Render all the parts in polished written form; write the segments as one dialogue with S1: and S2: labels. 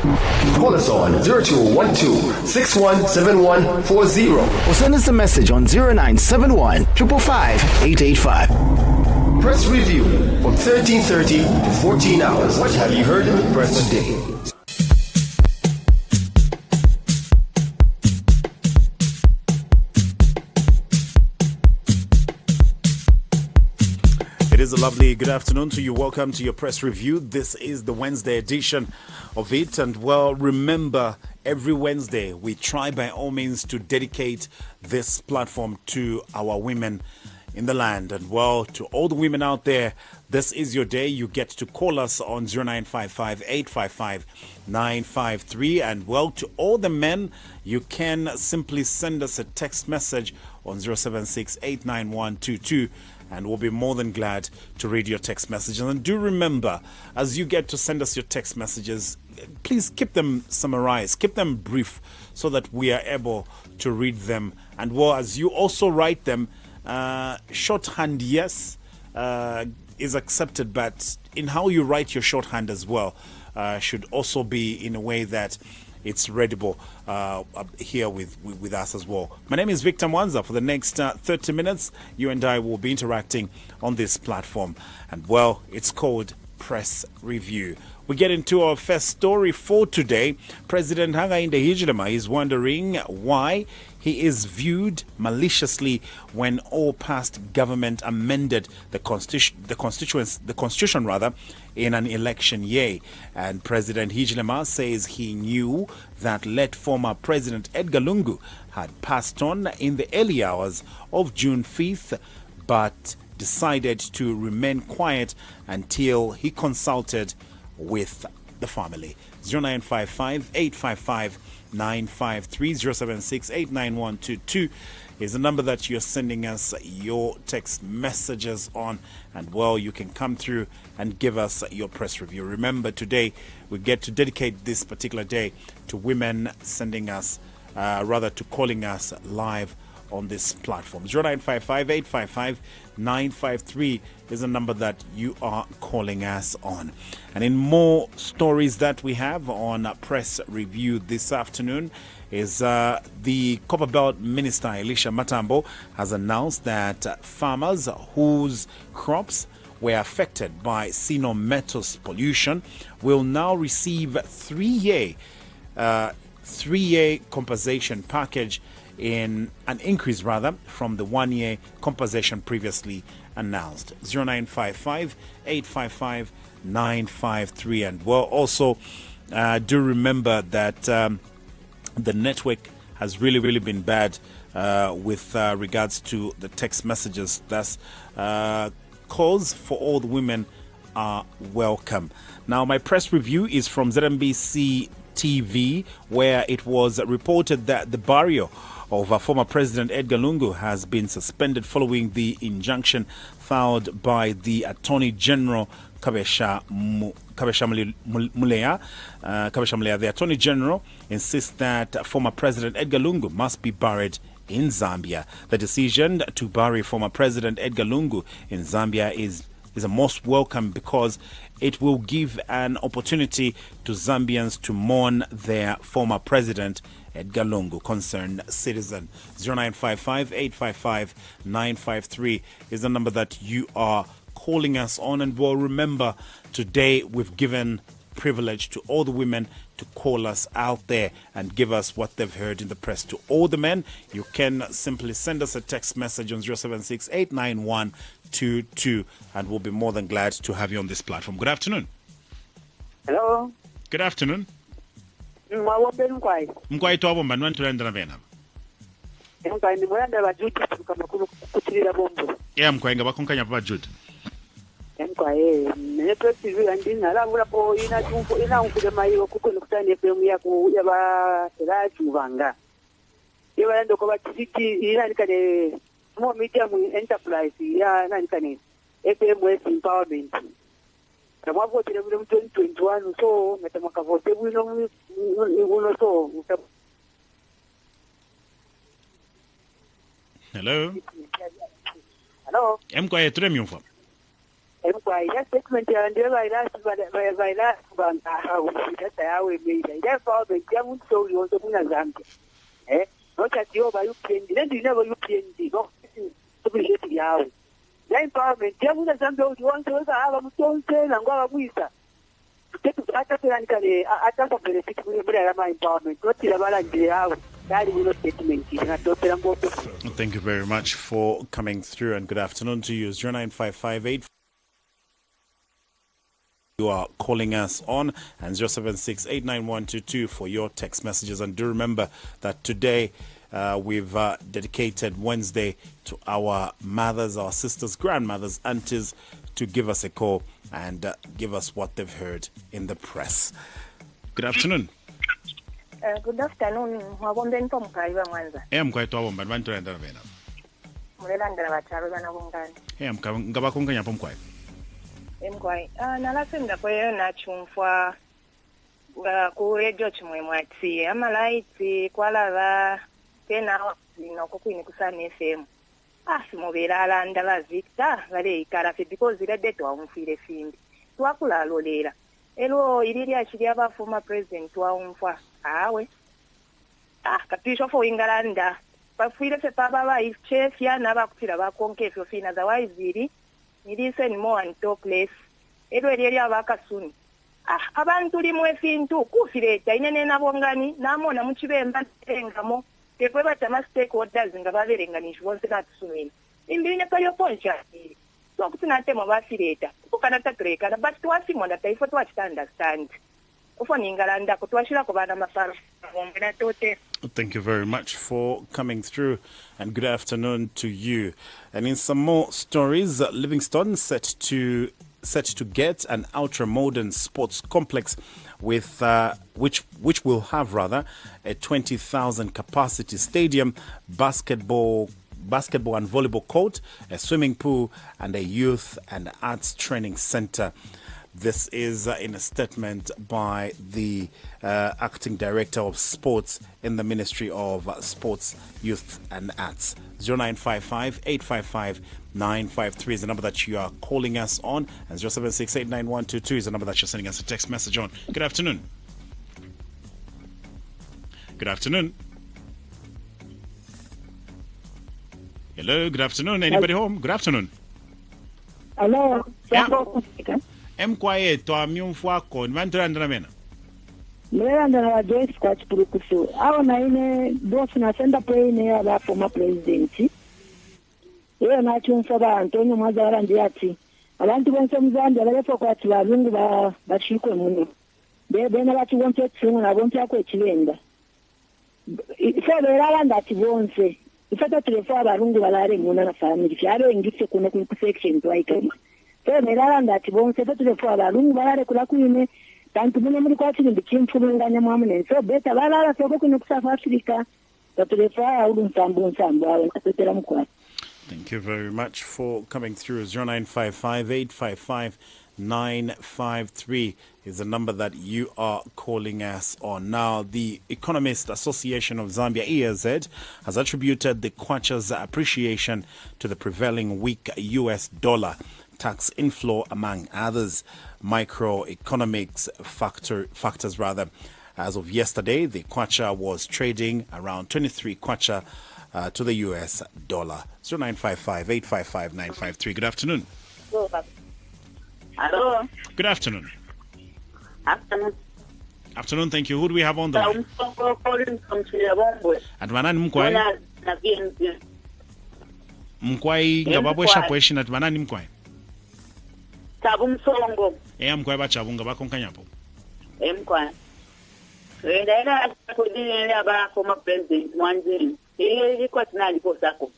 S1: Call us on 0212-617140
S2: or send us a message on 0971 555 885.
S1: Press review from 13:30 to 14 hours. What have you heard in the press today?
S3: It is a lovely good afternoon to you. Welcome to your press review. This is the Wednesday edition of it. And well, remember, every Wednesday we try by all means to dedicate this platform to our women in the land. And well, to all the women out there, this is your day. You get to call us on 0955 855 953. And well, to all the men, you can simply send us a text message on 076 89122. And we'll be more than glad to read your text messages. And do remember, as you get to send us your text messages, please keep them summarized, keep them brief, so that we are able to read them. And well, as you also write them, shorthand, yes, is accepted, but in how you write your shorthand as well should also be in a way that it's readable here with us as well. My name is Victor Mwanza. For the next 30 minutes, you and I will be interacting on this platform. And well, it's called Press Review. We get into our first story for today. President Hakainde Hichilema is wondering why he is viewed maliciously when all past government amended the constitution in an election year. And President Hichilema says he knew that late former President Edgar Lungu had passed on in the early hours of June 5th, but decided to remain quiet until he consulted with the family. 0955 855 953 076 89122 is the number that you're sending us your text messages on. And well, you can come through and give us your press review. Remember, today we get to dedicate this particular day to women sending us, to calling us live on this platform. 0955 855 953 is the number that you are calling us on. And in more stories that we have on press review this afternoon is the Copperbelt Minister Elisha Matambo has announced that farmers whose crops were affected by cyanometals pollution will now receive three-year compensation package, in an increase from the 1-year compensation previously announced. 0955 855 953. And well, also do remember that the network has really been bad with regards to the text messages. Thus, calls for all the women are welcome. Now, my press review is from ZMBC TV, where it was reported that the burial of former President Edgar Lungu has been suspended following the injunction filed by the Attorney General Kabesha Mulea. The Attorney General insists that former President Edgar Lungu must be buried in Zambia. The decision to bury former President Edgar Lungu in Zambia is a most welcome, because it will give an opportunity to Zambians to mourn their former president Edgar Lungu. Concerned citizen. 0955 855 953 is the number that you are calling us on. And well, remember, today we've given privilege to all the women to call us out there and give us what they've heard in the press. To all the men, you can simply send us a text message on 076 89122, and we'll be more than glad to have you on this platform. Good afternoon.
S4: Hello.
S3: Good afternoon.
S4: Mkwai
S3: tobo mbanwan tulenda na vena.
S4: Mkwai ni mwanda wa juti kama kutirira bombo.
S3: Mkwai nga bakonkanya pa juti.
S4: Mkwai ne presi vile ndina la mula po ina unkude mayo kuko nukutani FM ya ba terachu vanga. Yewa ndo kwa tiki ina nikane more medium enterprise ya nikane FM empowerment. Kama vote ile 2021 so metamaka vote uno so.
S3: Hello.
S4: Hello.
S3: Mkwai turemyumfa.
S4: kwa ila statement ya ndio virus banga hauita yawe media ila empowerment ya muntu so yonke kuna Zambia no chati yo ba UPND ndi never UPND no appreciate yawe la empowerment ya kuna Zambia wonke weka mutonse na ngwa babuisa tetu ata kale ata kwa benefit kule mbele ya empowerment no tira bala ngire yawe.
S3: Thank you very much for coming through, and good afternoon to you. 09558. You are calling us on, and 076891222 for your text messages. And do remember that today we've dedicated Wednesday to our mothers, our sisters, grandmothers, aunties, to give us a call and give us what they've heard in the press. Good afternoon.
S5: Good afternoon. Mwabombeni pa mkaiba mwanza.
S3: Mkwaito wabomba nwantu ndara bena.
S5: Mulelanda batalo bana bongani.
S3: Ngaba konganya pa mkwai.
S5: Mkwai. Nalasenda kwe na chumfwa ku radio chimwe mwati. Amalaiti kwalaba tena no kokwini kusana FM. Simobera alanda ba Victor bale ikarafe because ile deto amfire fimbi. Twakula alolera. Elo ilili achiri aba former president wa umfwa. Awe. Kapisho fo ingalanda. Bafuire se papa ba if chef ya na bakutira bakonke fyo fina otherwise iri. Nilise more and talk less. Elo eli abakasuni. Abantu limwe fintu kufireta inene nabongani namona muchibemba engamo. Tekwe batama stakeholders ngababerenganisha bonse natusumina. Imbine pa yo poncha. So kutinate mo bafireta. Ukana tatreka but twasimo that ifo twachita understand.
S3: Thank you very much for coming through, and good afternoon to you. And in some more stories, Livingstone set to get an ultra-modern sports complex with which will have rather a 20,000 capacity stadium, basketball and volleyball court, a swimming pool, and a youth and arts training center. This is in a statement by the acting director of sports in the Ministry of Sports, Youth and Arts. 0955-855-953 is the number that you are calling us on, and 07689122 is the number that you're sending us a text message on. Good afternoon. Good afternoon. Hello, good afternoon. Anybody home? Good afternoon.
S4: Hello.
S3: Yeah. Quiet to amyumfwako nvantorandana mena.
S4: Mwerandana wa Joyce kwa chipurukusu. Awo na ine boss na senda pwene ya ba former president. Yeye na chumfa ba Antonio Mwazara ndiati. Abantu bonse muzambia balefo kwa tibalungu bashikwe muno. Bena bati bonse tsungu na bonse akwe chilenda. Ifo beralanda ati bonse. Ifata tulefo abalungu balare muno na family. Fyaro ingise kuno ku section twaikema. Meralanda ati bonse tulefo abalungu balare kula kuine. Tanto muno muri kwa chindi chimfulunganya mwamune. So beta balala soko kuno ku South Africa. Tulefo aulu nsambu awe katotera mkwati.
S3: Thank you very much for coming through. 0955-855-953 is the number that you are calling us on. Now, the Economist Association of Zambia, EAZ, has attributed the kwacha's appreciation to the prevailing weak US dollar, tax inflow, among others, microeconomics factors rather. As of yesterday, the kwacha was trading around 23 kwacha to the US dollar. 0955-855-953. Good afternoon.
S6: Hello.
S3: Good afternoon.
S6: Afternoon.
S3: Afternoon, thank you. Who do we have on the line?
S6: I'm calling from Chilabongwe.
S3: Adwanani mkwai? Mkwai ngababwesha kweshi na adwanani mkwai?
S6: Tabu msongo.
S3: Mkwai bachabu ngabakonkanyapo?
S6: Mkwai. Ndaenda kudini aba former president Mwanzini. Ilikuwa tinali posako.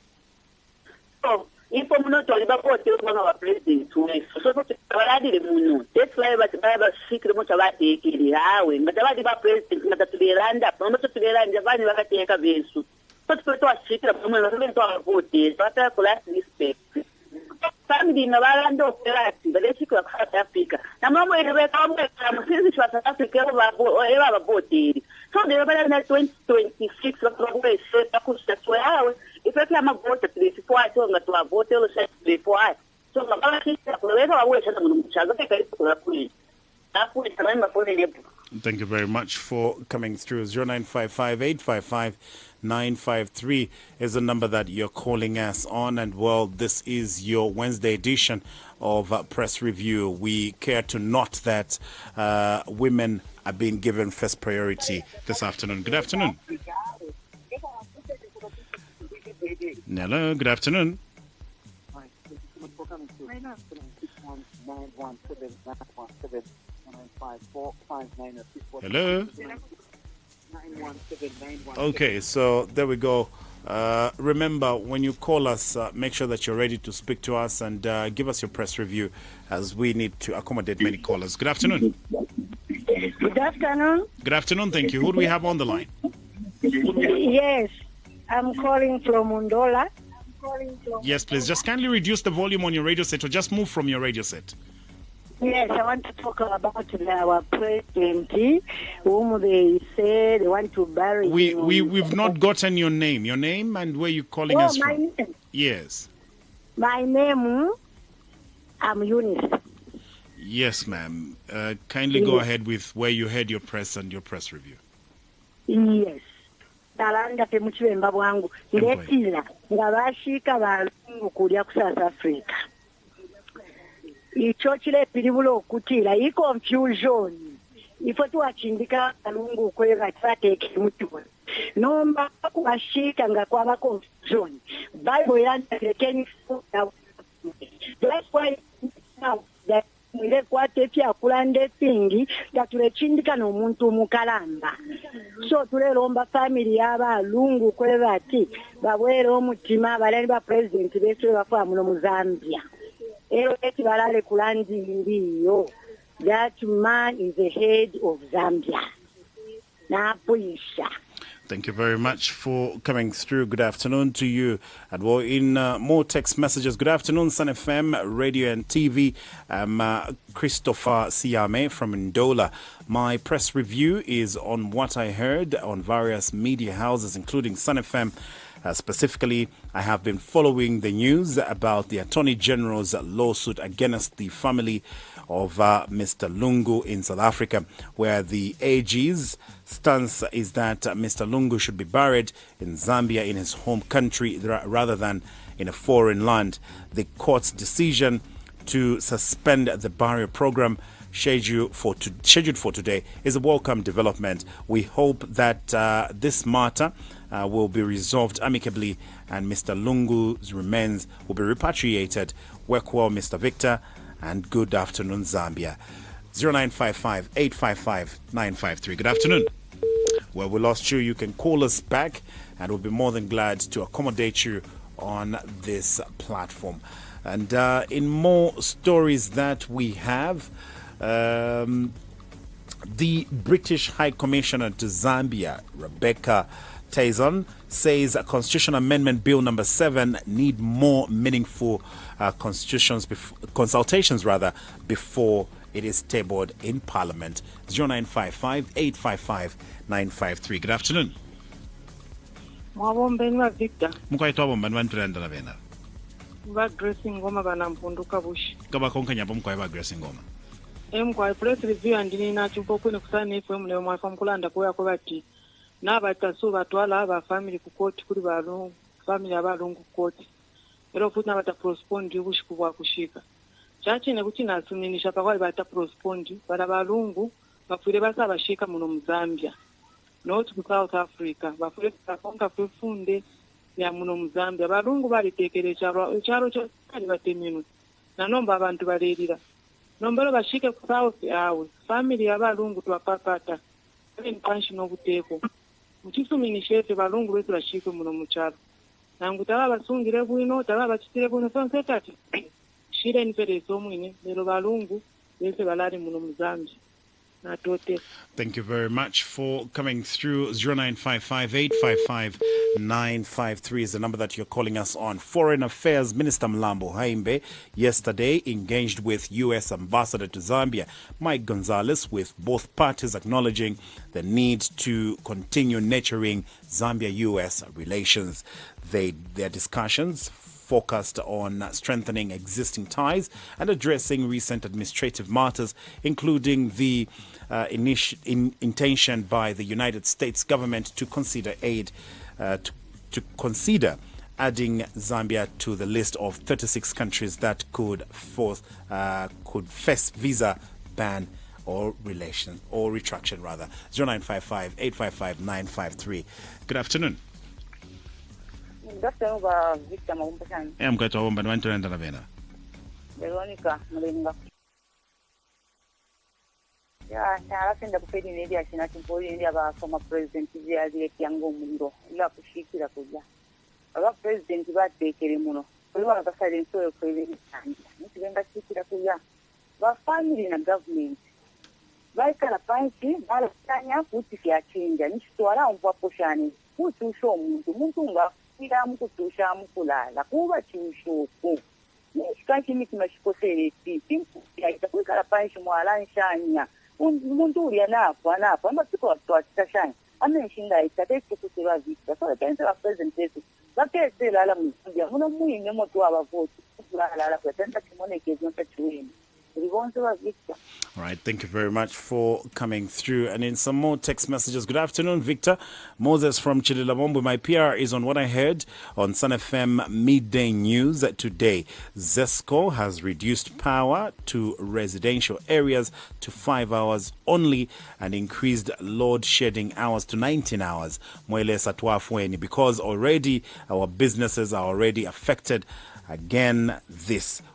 S6: So, ipo muno toliba kote mwana wa president wefu. So tukabaladile muno. That's why baba sikire mocha batekiri hawe. Ngatabadi ba president ngatatulelanda. Pamoja tulelanda bani bakateka besu. So tupeto sikire pamoja na to avote. Bata kula respect. Family na balanda operati baleshika kwa South Africa. Na mama ile kama kama sisi kwa South Africa eba bote. So they were in 2026 bakubwe seta kushitwa yawe ifeke amavota tulifua tonga tuavote lo seta tulifua so ngabashika kuleka wawetha munomchaza kekayikula kuli nakuli tsamema phone nepo.
S3: Thank you very much for coming through. 0955-855-953 is the number that you're calling us on. And, well, this is your Wednesday edition of Press Review. We care to note that women are being given first priority this afternoon. Good afternoon. Hello, good afternoon. Hello. Okay, so there we go. Remember, when you call us, make sure that you're ready to speak to us and give us your press review, as we need to accommodate many callers. Good afternoon.
S7: Good afternoon.
S3: Good afternoon, thank you. Who do we have on the line?
S7: Yes, I'm calling from Undola.
S3: Yes, please. Just kindly reduce the volume on your radio set, or just move from your radio set.
S7: Yes, I want to talk about our president, whom they say they want to bury.
S3: We've not gotten your name. Your name and where you're calling us
S7: my
S3: from.
S7: name.
S3: Yes.
S7: My name, I'm Eunice.
S3: Yes, ma'am. Kindly go ahead with where you had your press and your press review.
S7: Yes. Talanda pe muchibemba bwangu ndetira nga bashika balungu kulya ku South Africa. Icho chile pilibulo okutira i confusion. Ifo tuwachindika balungu kwega twateke mutuwa. Nomba kubashika nga kwaba confusion. Bible yantekeni futa. That's why now that ile kwatepya kulande pingi tatulechindika n'omuntu mukalamba. So tulelomba family y'abalungu kweba ati babwere omutima balali ba president betu bafa muno mu Zambia. Ero eti balale kulandi ndiyo. That man is the head of Zambia. Napuisha.
S3: Thank you very much for coming through. Good afternoon to you. And well, in more text messages, good afternoon, Sun FM, Radio and TV. I'm Christopher Siame from Ndola. My press review is on what I heard on various media houses, including Sun FM. Specifically, I have been following the news about the Attorney General's lawsuit against the family of Mr. Lungu in South Africa, where the AG's stance is that Mr. Lungu should be buried in Zambia, in his home country, rather than in a foreign land. The court's decision to suspend the burial program scheduled for today is a welcome development. We hope that this matter will be resolved amicably and Mr. Lungu's remains will be repatriated. Work well, Mr. Victor, and good afternoon, Zambia. 0955-855-953. Good afternoon. Well, we lost you. You can call us back and we'll be more than glad to accommodate you on this platform. And in more stories that we have, the British High Commissioner to Zambia, Rebecca Tyson, says a Constitution Amendment Bill number 7 need more meaningful consultations before it is tabled in Parliament. 0955-855-953. Good afternoon.
S8: Mwabombenwa Victor.
S3: Mukwaitwa bomba nwanturenda na bena.
S8: Ba Grace Ngoma banampunduka bushi.
S3: Kaba konkanya bomkwa ba Grace Ngoma.
S8: Kwa press review andini na chupo kwene kusana FM leo mwafa mkulanda kwa bati. N'abataso batwala aba family ku court kuri balungu family abalungu court ero futhi nabata postpone ubushiku bwa kushika chachi nekuti nasuminisha pakwali bata postpone bala balungu bafure basabashika muno mu Zambia not ku South Africa bafure bakonka kufunde ya muno mu Zambia balungu balitekere charo cyo kali bateminu na nomba abantu balirira nombero bashike ku South yawe family abalungu twapapata in pension obuteko mukisuminishe balungu betu bashike muno mucharo nangu taba basungire bwino taba bachitire bwino sonse tati shire nipere somwine lero balungu bese balari muno muzambi natote.
S3: Thank you very much for coming through. 0955-855-953 is the number that you're calling us on. Foreign Affairs Minister Mlambo Haimbe yesterday engaged with U.S. Ambassador to Zambia, Mike Gonzalez, with both parties acknowledging the need to continue nurturing Zambia-U.S. relations. Their discussions focused on strengthening existing ties and addressing recent administrative matters, including the intention by the United States government to consider adding Zambia to the list of 36 countries that could face visa ban or retraction rather. 0955-855-953. Good afternoon.
S6: Good afternoon, Victor Mabumpashan.
S3: I'm going to home, but
S6: Veronica Mlinga. Yeah, narapenda kupedi nedi achina timpoli nedi aba former president ya Kiango Mundo. Ila kushikira kuja. Aba president batekere muno. Kuliwa bakasale nsoyo kwele nitanga. Nitibenga shikira kuja. Ba family na government. Baikala pansi balatanya kuti kyachinja. Nishitwala mpwaposhani. Kutusha muntu ngafira mukutusha mukulala. Kuba chiushoku. Nishikashimi kimashikosele tipi. Yaitakwikala pansi mwalanshanya. Umuntu uri anapo amasiko watashanya amenshinga itatete kuseba vita so the wa president yetu bakesela ala muzambia muno muyine moto wabavoti kulala kwetenta kimoneke zonke chiwini.
S3: All right, thank you very much for coming through. And in some more text messages, good afternoon, Victor. Moses from Chililabombo. My PR is on what I heard on Sun FM Midday News today. ZESCO has reduced power to residential areas to 5 hours only and increased load shedding hours to 19 hours. Because already our businesses are already affected. Again,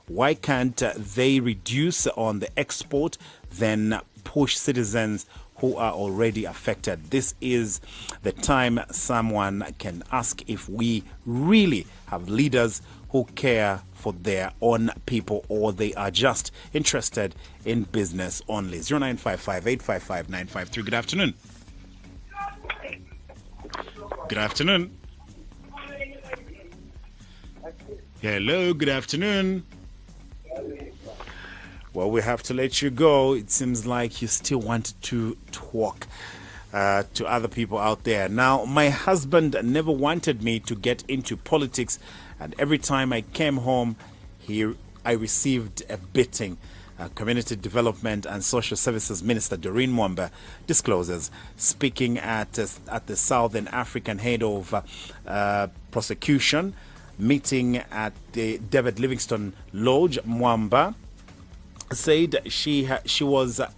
S3: why can't they reduce on the export, then push citizens who are already affected? This is the time someone can ask if we really have leaders who care for their own people or they are just interested in business only. 0955-855-953. Good afternoon. Good afternoon. Hello, good afternoon. Well, we have to let you go. It seems like you still want to talk to other people out there. Now, my husband never wanted me to get into politics, and every time I came home, I received a beating. Community Development and Social Services Minister Doreen Mwamba discloses, speaking at the Southern African head of prosecution meeting at the David Livingstone Lodge. Mwamba said she was a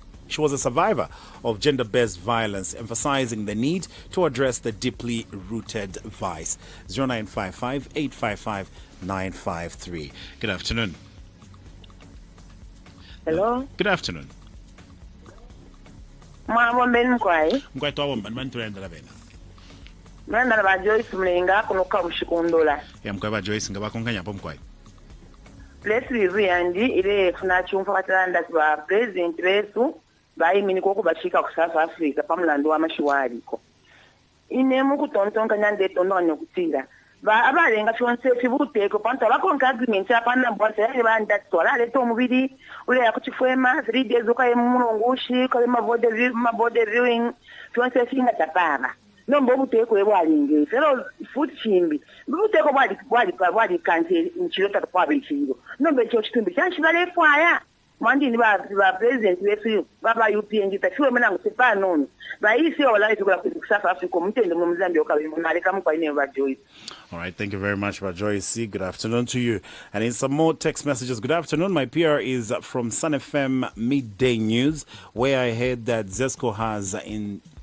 S3: survivor of gender-based violence, emphasizing the need to address the deeply rooted vice. 0955-855-953. Good afternoon.
S6: Hello.
S3: Good afternoon.
S6: Mama Benkwai. Mwana ba Joyce Mlenga kunuka mushikundola.
S3: Mkwaba Joyce ngabakonkanya hapo mkwai.
S6: Let's review ile tunachumfa katalanda kwa president wetu bayimini kokubashika ku South Africa pamulando wa mashiwariko. Ine mukutontonka nyande tononyo kutira. Ba abalenga fyonse fibuteko panto bakonka agreement apana mbonse yale banda tola leto mubiri ule yakuchifwema 3 days ukaye mulungushi kale mabode viewing fyonse finga tapana. Nombo buteko ebwalinge fero futi chimbi buteko bwali kanse nchilota kwa bichindo nombe cyo chitumbi cyashibale fwaya mandini ba president wetu baba UPNG tafiwe menangu sepa nono ba isi ola itukula ku South Africa mutende mu Zambia okabimunaleka mu kwa ine ba Joyce.
S3: All right, thank you very much, Joyce. Good afternoon to you. And in some more text messages, good afternoon. My PR is from Sun FM Midday News, where I heard that ZESCO has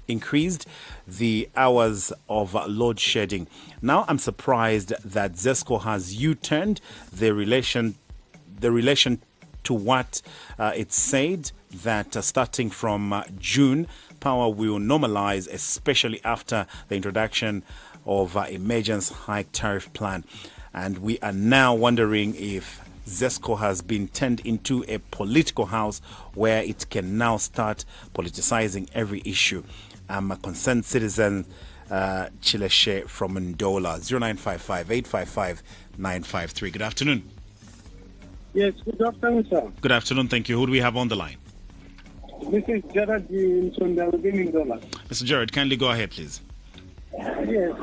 S3: increased the hours of load shedding. Now I'm surprised that ZESCO has U-turned the relation to what it said that starting from June, power will normalize, especially after the introduction of emergency hike tariff plan. And we are now wondering if ZESCO has been turned into a political house where it can now start politicizing every issue. I'm a concerned citizen, Chileshe from Ndola. 0955-855-953. Good afternoon.
S9: Yes, good afternoon, sir.
S3: Good afternoon, thank you. Who do we have on the line?
S9: This is Gerard in Ndola.
S3: Mr. Gerard, kindly go ahead, please.
S9: Yes,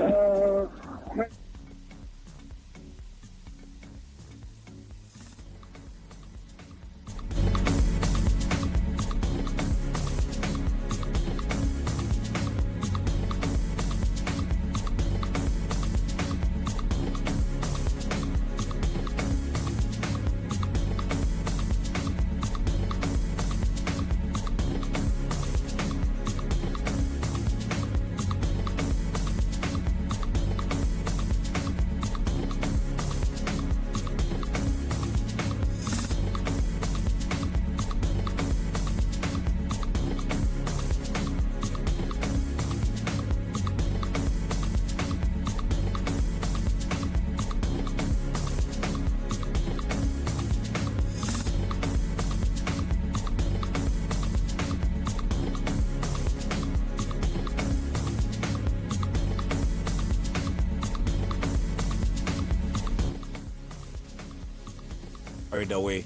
S3: carried away.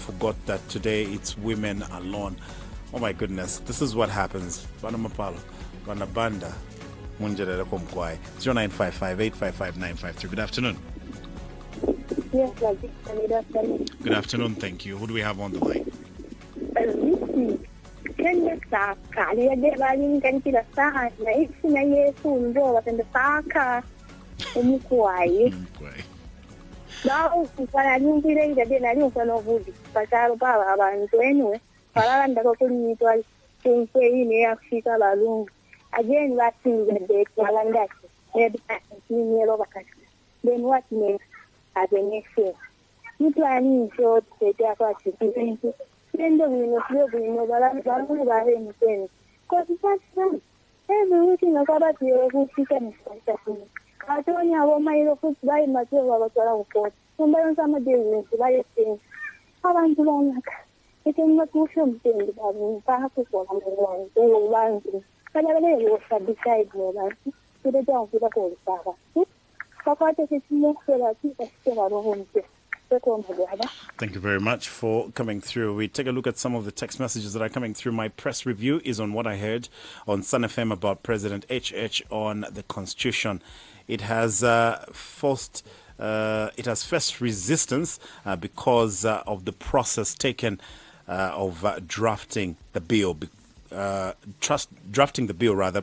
S3: Forgot that today it's women alone. Oh my goodness, this is what happens. Vanamapalo, Vanabanda, Munjada Komkwai, 0955-855-953. Good afternoon.
S10: Yes, good afternoon.
S3: Good afternoon, thank you. Who do we have on the line?
S10: Can you start? Kali ada baling kan kita sah. Na isi na Yesu ndo watenda saka. Umukwai. Bao para nyingi ile ile na nyingi sana vudi. Pasaro baba abantu enwe. Para ndako kuli itwa kense ine Afrika balungu. Again what things that they calendar. Maybe ni lo bakasi. Then what next? As a next year. You planning short set up at the Sendo vino vino balangu baheni tena. Kwa sasa every week nakaba tiyo kufika nisasa. Katonya woma ilo kubai mateo wabatwala ukoti. Kumbayo sama dewi kubai tena. Abantu lonaka. Ite mwatusho mtendi babu mpaha kusola mwangu. Ewe wangu. Kajagale yo sabiside mwangu. Tude jao kuda kwa usaba. Kakate kisimuksela tika sila roho mte.
S3: Thank you very much for coming through. We take a look at some of the text messages that are coming through. My press review is on what I heard on Sun FM about President HH on the Constitution. It has faced resistance because of the process taken of drafting the bill. Drafting the bill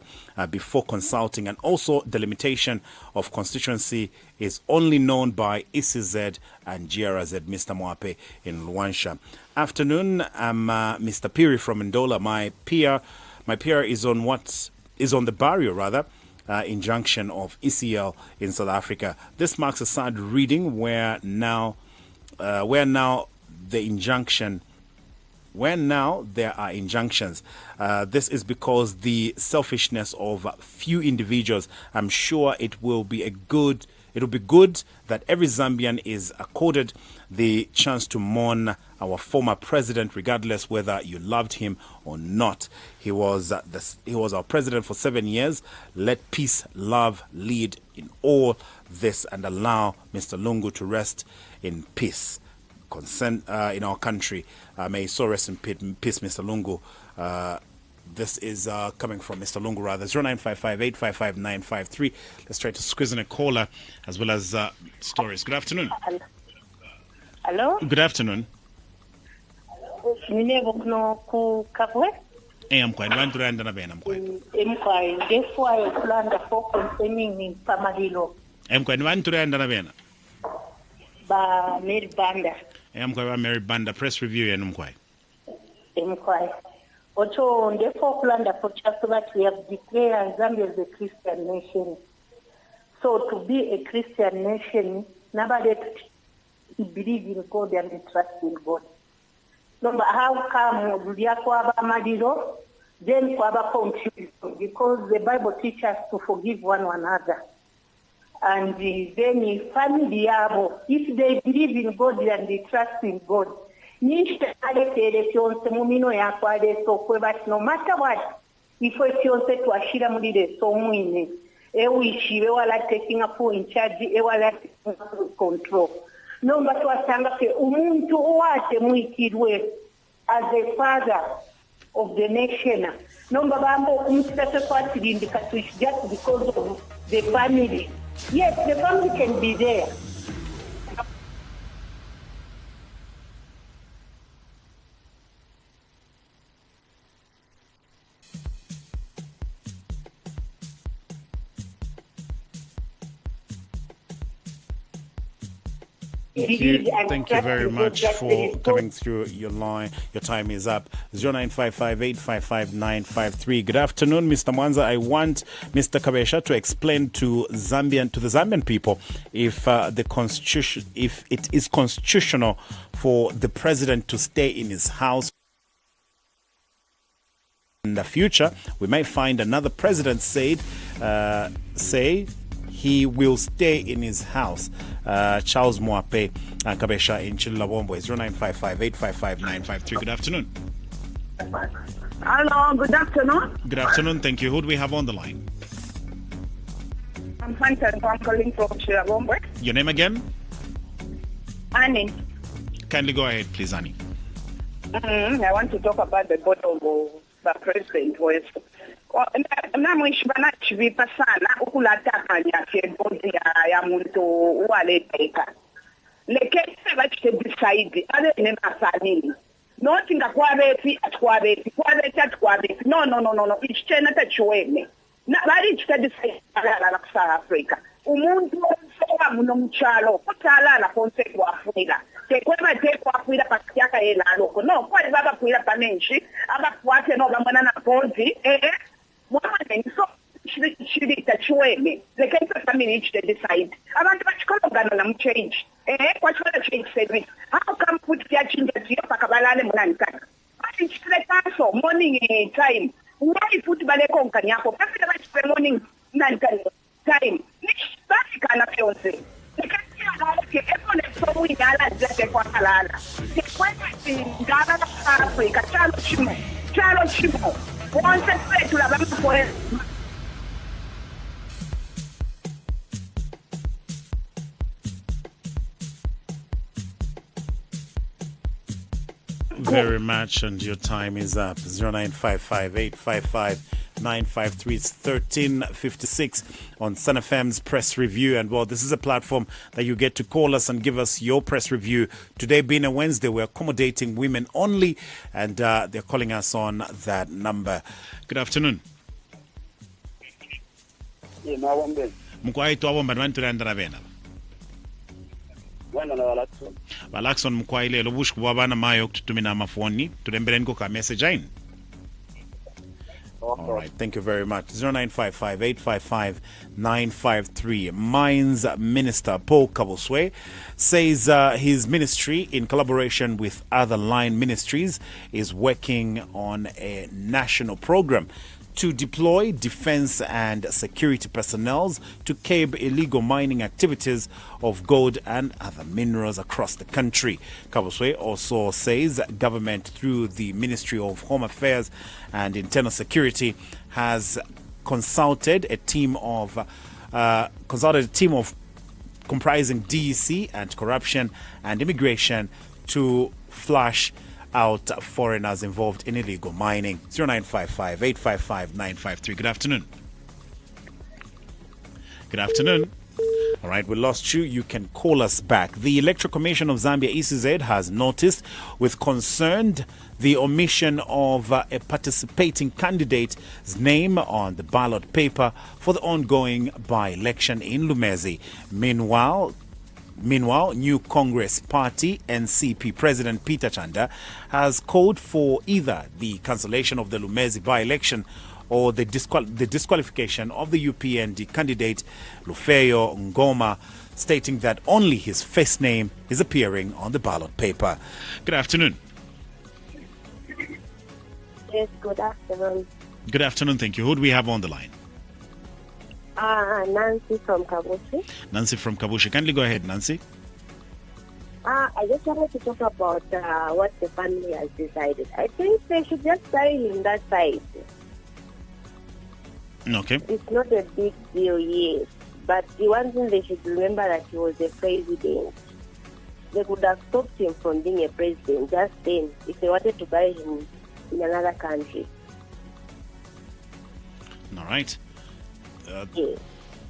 S3: before consulting, and also the limitation of constituency is only known by ECZ and GRZ. Mr. Mwape in Luansha. Afternoon, I'm Mr. Piri from Ndola. My peer is on the barrier injunction of ECL in South Africa. This marks a sad reading where now there are injunctions. This is because the selfishness of few individuals. I'm sure it will be good that every Zambian is accorded the chance to mourn our former president, regardless whether you loved him or not. He was our president for 7 years. Let peace, love lead in all this, and allow Mr. Lungu to rest in peace. Consent in our country. May he so rest in peace, Mr. Lungu. This is coming from Mr. Lungu, rather. 0955-855-953. Let's try to squeeze in a caller as well as stories. Good afternoon.
S5: Hello?
S3: Good afternoon. I'm quite. I'm quite.
S5: Ba Mary Banda.
S3: Mary Banda press review and Mkwai.
S5: Ocho on the Falkland approach that we have declared Zambia as a Christian nation. So to be a Christian nation, nobody believe in God and trust in God. No, but how come Kwaba Madiro, then Kwaba confusion? Because the Bible teaches us to forgive one another. And then family yabo, if they believe in God and they trust in God, no matter what, if we to ashira mulide so mwine, ewishi wala taking up in charge, wala control. No matter what, umuntu wate mwikidwe as a father of the nation. No babambo umtata kwati indicate just because of the family. Yes, the family can be there.
S3: Thank you very much for coming through your line. Your time is up. 0955-855-953. Good afternoon, Mr. Mwanza. I want Mr. Kabesha to explain to the Zambian people if it is constitutional for the president to stay in his house. In the future, we may find another president say he will stay in his house. Charles Mwape Kabesha in Chilabombo is 0955-855-953. Good afternoon.
S11: Hello, good afternoon.
S3: Good afternoon, thank you. Who do we have on the line?
S11: I'm Fantan. I'm calling from Chilabombo.
S3: Your name again?
S11: Annie.
S3: Kindly go ahead, please, Annie.
S5: I want to talk about the bottom of the president West. Namwishi banachivipa sana ukulatakanya sebodi ya muntu waleteka. Lekese bachite decide ale nemafanini. Not ngakwabeti atkwabeti. No. Ichitena tachiwene. Na bali chita decide ala South Africa. Umuntu soka munomchalo kutalala konse kwafunira. Tekweba tekwafuira pasiaka yena loko. No, kwa baba kuira panenshi, abafuate no bamwana na ponzi. Mwana so chirita chiweme. The case family each they decide. Abantu bachikologana na mchange. Kwa chona change service. How come put their change to your pakabalale mwananka? But it's so morning time. Why put baleko nkanyako? Pesa na bachi morning nanka time. Nish basi kana pionse. Que everyone is so we gala de kwakalala. The question is gala Africa chalo chimo. Once it's to la vamos por
S3: very much, and your time is up. 0955-855-953. It's 13:56 on Sun FM's Press Review. And well, this is a platform that you get to call us and give us your press review. Today being a Wednesday, we're accommodating women only, and they're calling us on that number. Good afternoon. Balakson mkwaile lobush kubabana mayo kutumina amafoni tulembelenko ka message ain. All right, thank you very much. 0955-855-953. Mines Minister Paul Kaboswe says his ministry, in collaboration with other line ministries, is working on a national program to deploy defense and security personnel to curb illegal mining activities of gold and other minerals across the country. Kaboswe also says government, through the Ministry of Home Affairs and Internal Security, has consulted a team of comprising DEC, Anti-Corruption and Immigration, to flush out foreigners involved in illegal mining. 0955-855-953. Good afternoon. Good afternoon. All right, we lost you. You can call us back. The Electoral Commission of Zambia, ECZ, has noticed with concern the omission of a participating candidate's name on the ballot paper for the ongoing by-election in Lumezi. Meanwhile, New Congress Party NCP President Peter Chanda has called for either the cancellation of the Lumezi by-election or the disqualification of the UPND candidate Lufeyo Ngoma, stating that only his first name is appearing on the ballot paper. Good afternoon.
S10: Yes, good afternoon.
S3: Good afternoon, thank you. Who do we have on the line?
S10: Nancy from Kabushi.
S3: Nancy from Kabushi. Kindly go ahead, Nancy.
S10: I just wanted to talk about what the family has decided. I think they should just bury him that side.
S3: Okay.
S10: It's not a big deal, yes. But the one thing they should remember that he was a president. They could have stopped him from being a president just then if they wanted to bury him in another country.
S3: All right.
S10: Yes.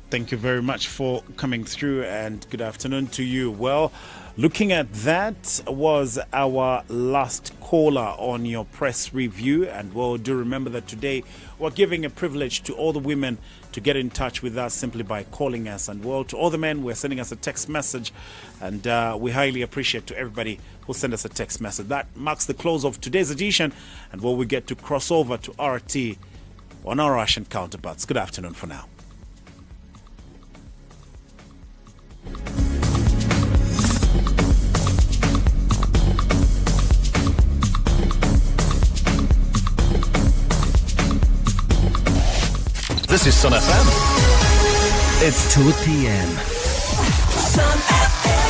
S3: Thank you very much for coming through, and good afternoon to you. Well, looking at that was our last caller on your press review, and well, do remember that today we're giving a privilege to all the women to get in touch with us simply by calling us, and well, to all the men, we're sending us a text message, and we highly appreciate to everybody who sent us a text message. That marks the close of today's edition, and well, we get to cross over to RT on our Russian counterparts. Good afternoon for now.
S1: This is Sun FM.
S2: It's 2 p.m.
S11: Sun FM.